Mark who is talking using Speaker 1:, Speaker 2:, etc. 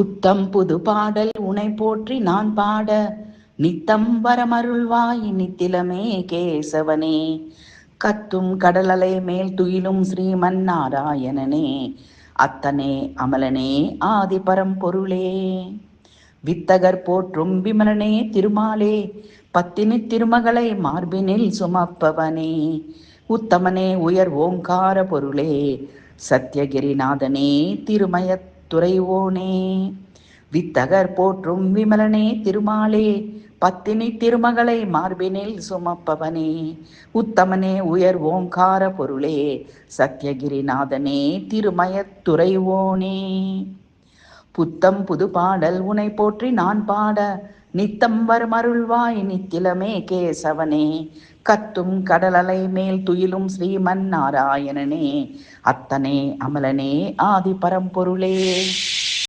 Speaker 1: புத்தம் புது பாடல் உனை போற்றி நான் பாட, நித்தம் வரமருள்வாய் நித்திலமே கேசவனே. கத்தும் கடலலை மேல் துயிலும் ஸ்ரீமன் நாராயணனே, அத்தனே அமலனே ஆதி பரம்பொருளே. வித்தகர் போற்றும் விமலனே திருமாலே, பத்தினி திருமகளை மார்பினில் சுமப்பவனே. உத்தமனே உயர் ஓங்கார பொருளே, சத்யகிரிநாதனே திருமயத்துறைவோனே. வித்தகர் போற்றும் விமலனே திருமாலே, பத்தினி திருமகளை மார்பினில் சுமப்பவனே. உத்தமனே உயர் ஓங்கார பொருளே, சத்யகிரிநாதனே திருமயத்துறைவோனே. புத்தம் புது பாடல் உனை போற்றி நான் பாட, நித்தம் வரமருள்வாய் நித்திலமே கேசவனே. கத்தும் கடலலை மேல் துயிலும் ஸ்ரீமன் நாராயணனே, அத்தனே அமலனே ஆதி பரம்பொருளே.